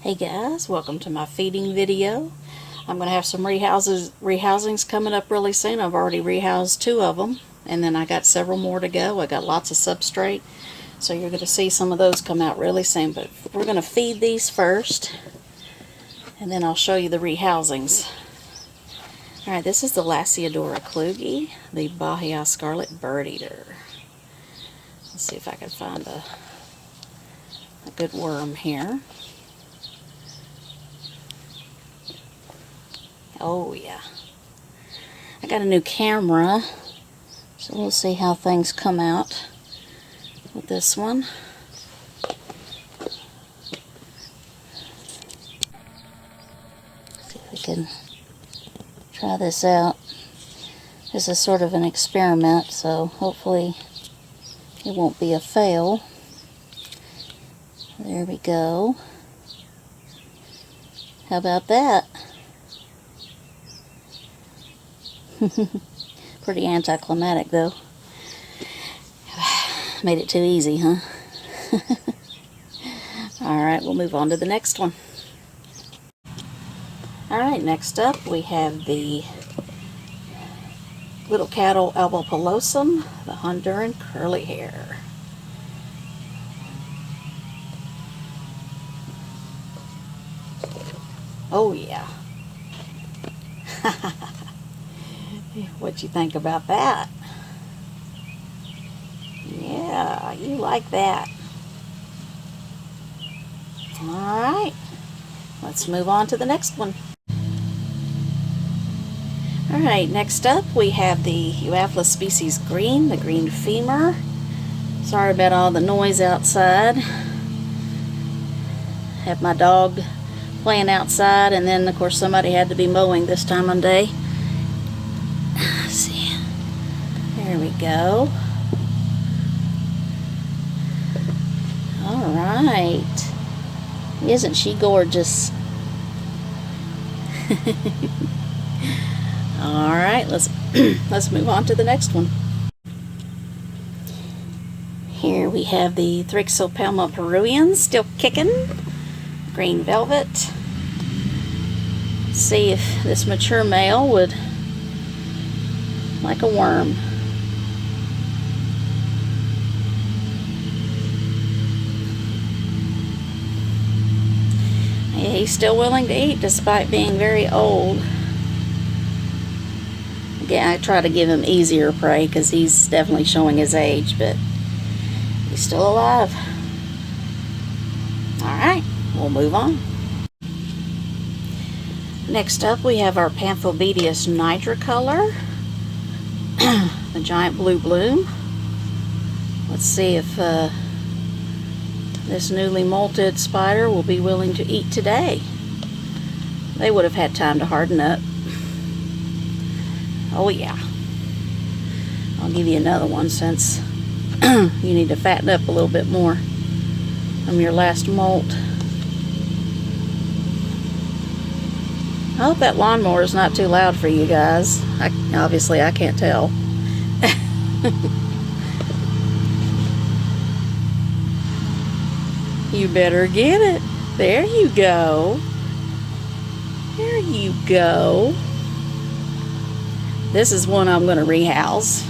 Hey guys, welcome to my feeding video. I'm going to have some rehousings coming up really soon. I've already rehoused 2 of them, and then I got several more to go. I got lots of substrate, so you're going to see some of those come out really soon. But we're going to feed these first, and then I'll show you the rehousings. Alright, this is the Lasiodora klugi, the Bahia scarlet bird eater. Let's see if I can find a good worm here. Oh yeah. I got a new camera, so we'll see how things come out with this one. See if we can try this out. This is sort of an experiment, so hopefully it won't be a fail. There we go. How about that? Pretty anticlimactic though. Made it too easy, huh? Alright, we'll move on to the next one. Alright, next up we have the Tliltocatl albopilosum, the Honduran curly hair. Oh yeah. What you think about that? Yeah, you like that. Alright, let's move on to the next one. Alright, next up we have the Euathus species green, the green femur. Sorry about all the noise outside. Have my dog playing outside, and then of course somebody had to be mowing this time of day. Let's see. There we go. Alright. Isn't she gorgeous? Alright, let's move on to the next one. Here we have the Thrixpelma pruriens, still kicking. Green velvet. Let's see if this mature male would like a worm. Yeah, he's still willing to eat despite being very old. Again, I try to give him easier prey because he's definitely showing his age, but he's still alive. Alright, we'll move on. Next up we have our Pamphobeteus nigricolor, the giant blue bloom. Let's see if this newly molted spider will be willing to eat today. They would have had time to harden up. Oh yeah. I'll give you another one since you need to fatten up a little bit more from your last molt. I hope that lawnmower is not too loud for you guys. Obviously I can't tell. You better get it. There you go. There you go. This is one I'm going to rehouse.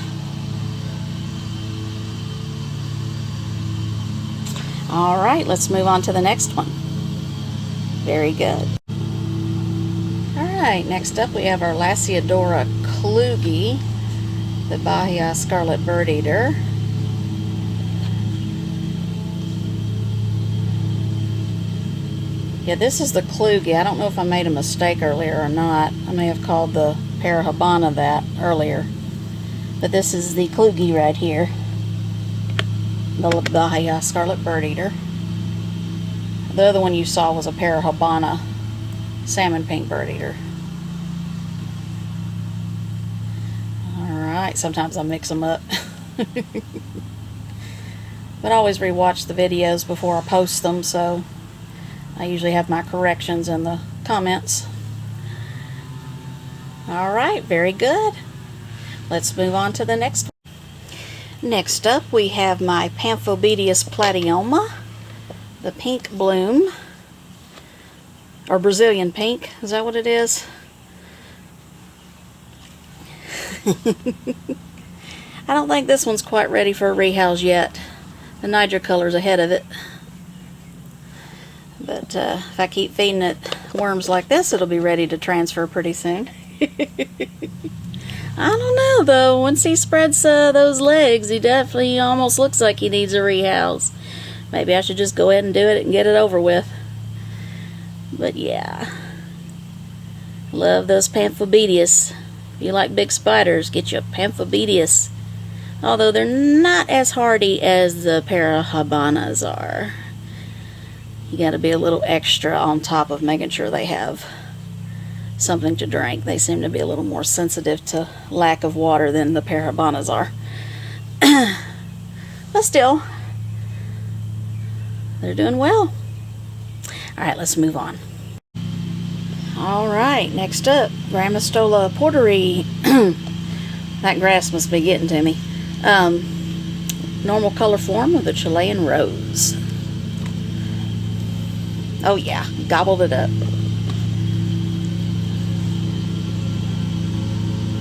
Alright, let's move on to the next one. Very good. Alright, next up we have our Lasiodora klugi, the Bahia scarlet bird eater. Yeah, this is the klugi. I don't know if I made a mistake earlier or not. I may have called the parahybana that earlier. But this is the klugi right here. The Bahia scarlet bird eater. The other one you saw was a parahybana salmon pink bird eater. Alright, sometimes I mix them up. But I always rewatch the videos before I post them, so I usually have my corrections in the comments. Alright, very good. Let's move on to the next one. Next up we have my Pamphobeteus platyomma, the pink bloom. or Brazilian pink. Is that what it is? I don't think this one's quite ready for a rehouse yet. The nigricolor's ahead of it. But if I keep feeding it worms like this, it'll be ready to transfer pretty soon. I don't know though. Once he spreads those legs, he definitely almost looks like he needs a rehouse. Maybe I should just go ahead and do it and get it over with. But yeah. Love those Pamphobeteus. If you like big spiders, get you a Pamphobeteus. Although they're not as hardy as the parahybanas are. You gotta be a little extra on top of making sure they have something to drink. They seem to be a little more sensitive to lack of water than the parahybana are. But still, they're doing well. Alright, let's move on. Alright, next up, Grammostola porteri. That grass must be getting to me. Normal color form of the Chilean rose. Oh yeah, gobbled it up.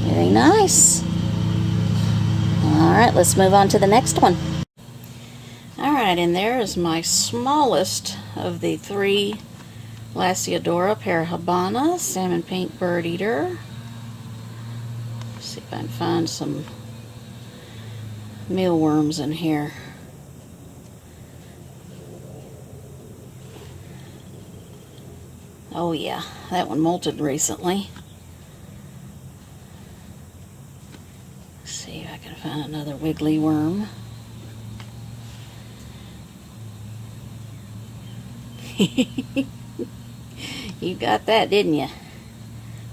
Very nice. Alright, let's move on to the next one. Alright, and there is my smallest of the 3 Lasiodora parahybana, salmon pink bird eater. Let's see if I can find some mealworms in here. Oh yeah, that one molted recently. Let's see if I can find another wiggly worm. You got that, didn't you?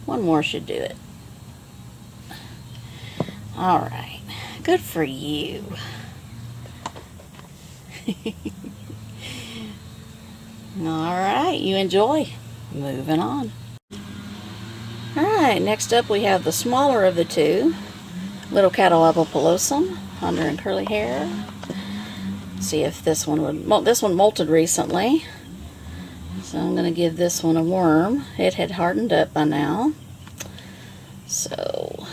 One more should do it. Alright, good for you. Alright, you enjoy. Moving on. Alright, next up we have the smaller of the 2. Tliltocatl albopilosum, under and curly hair. See if this one would... This one molted recently. So I'm going to give this one a worm. It had hardened up by now. So...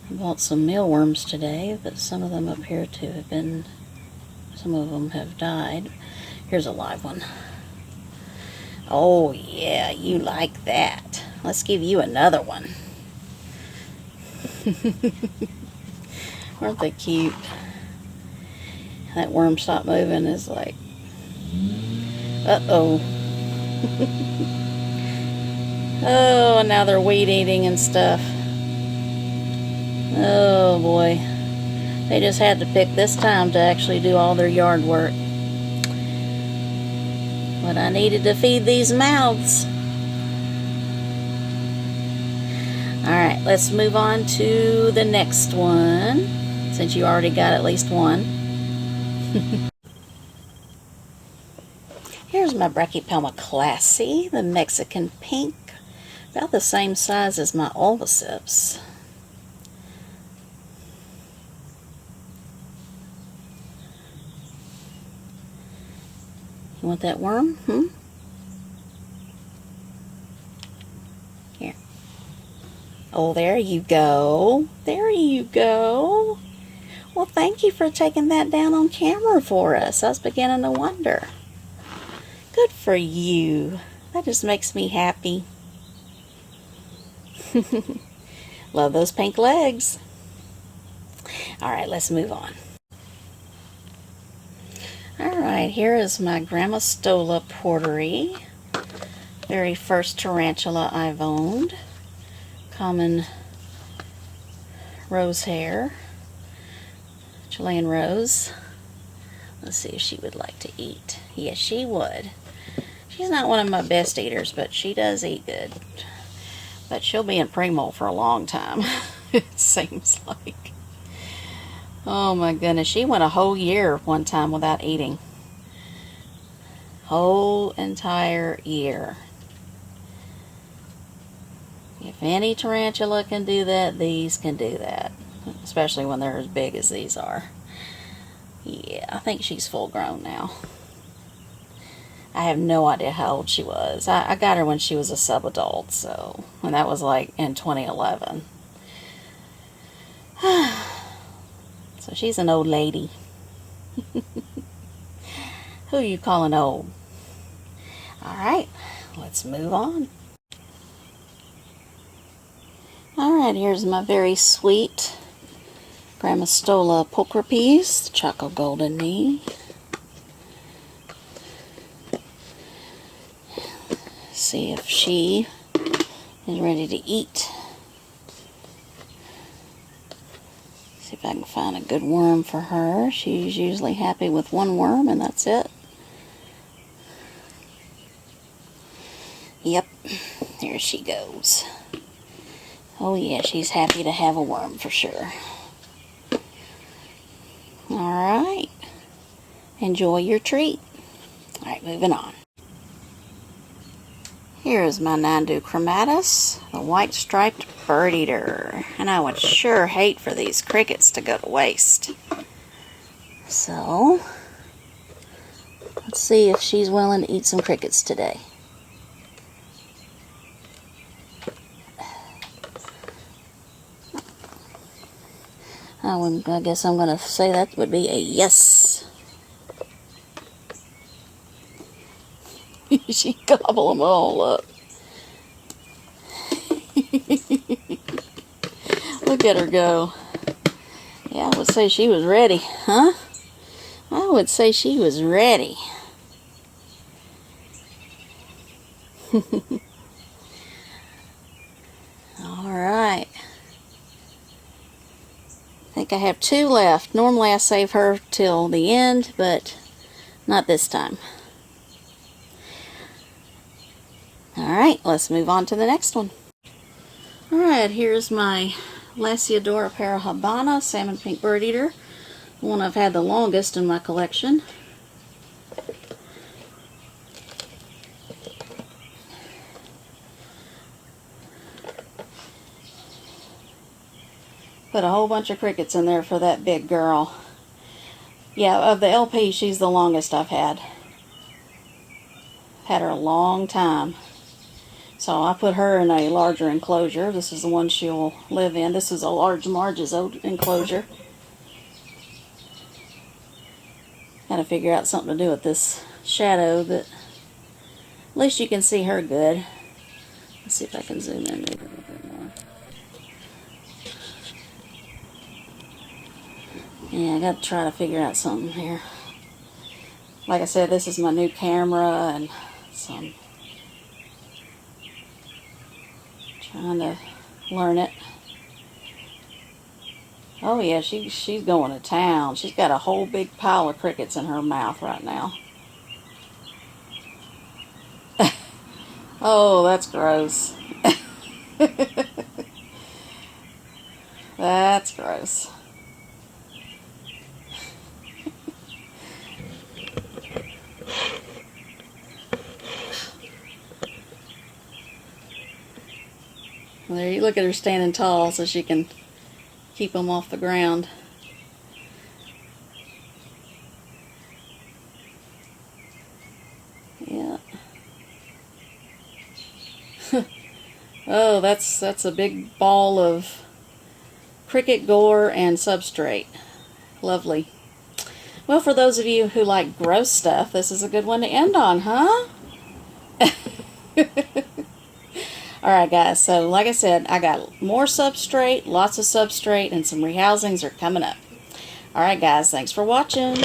I bought some mealworms today, but some of them appear to have been... Some of them have died. Here's a live one. Oh yeah, you like that. Let's give you another one. Aren't they cute? That worm stopped moving is like, uh-oh. Oh, and now they're weed eating and stuff. Oh boy. They just had to pick this time to actually do all their yard work. But I needed to feed these mouths. Alright, let's move on to the next one, since you already got at least one. Here's my Brachypelma klassi, the Mexican pink, about the same size as my Euathus. You want that worm? Here. Oh, there you go. There you go. Well, thank you for taking that down on camera for us. I was beginning to wonder. Good for you. That just makes me happy. Love those pink legs. Alright, let's move on. Alright, here is my Grammostola porteri. Very first tarantula I've owned. Common rose hair. Chilean rose. Let's see if she would like to eat. Yes, she would. She's not one of my best eaters, but she does eat good. But she'll be in pre-molt for a long time, it seems like. Oh my goodness, she went a whole year one time without eating. Whole entire year. If any tarantula can do that, these can do that. Especially when they're as big as these are. Yeah, I think she's full grown now. I have no idea how old she was. I got her when she was a sub-adult, so, and that was like in 2011. So she's an old lady. Who are you calling old? Alright, let's move on. Alright, here's my very sweet Grammostola pulcripes, the chocolate golden knee. See if she is ready to eat. See if I can find a good worm for her. She's usually happy with one worm and that's it. Yep, there she goes. Oh yeah, she's happy to have a worm for sure. Alright, enjoy your treat. Alright, moving on. Here's my Nhandu chromatus, the white striped bird eater. And I would sure hate for these crickets to go to waste. So, let's see if she's willing to eat some crickets today. I guess I'm going to say that would be a yes. She gobbled them all up. Look at her go. Yeah, I would say she was ready, huh? I would say she was ready. Alright. I think I have 2 left. Normally I save her till the end, but not this time. Alright, let's move on to the next one. Alright, here's my Lasiodora parahybana salmon pink bird eater. The one I've had the longest in my collection. Put a whole bunch of crickets in there for that big girl. Yeah, of the LP, she's the longest I've had. Had her a long time. So I put her in a larger enclosure. This is the one she'll live in. This is a large Marge's enclosure. Gotta figure out something to do with this shadow, but at least you can see her good. Let's see if I can zoom in maybe a little bit more. Yeah, I gotta try to figure out something here. Like I said, this is my new camera and some trying to learn it. Oh yeah, she's going to town. She's got a whole big pile of crickets in her mouth right now. Oh, that's gross. That's gross. There, you look at her standing tall so she can keep them off the ground. Yeah. Oh, that's a big ball of cricket gore and substrate. Lovely. Well, for those of you who like gross stuff, this is a good one to end on, huh? Alright guys, so like I said, I got more substrate, lots of substrate, and some rehousings are coming up. Alright guys, thanks for watching.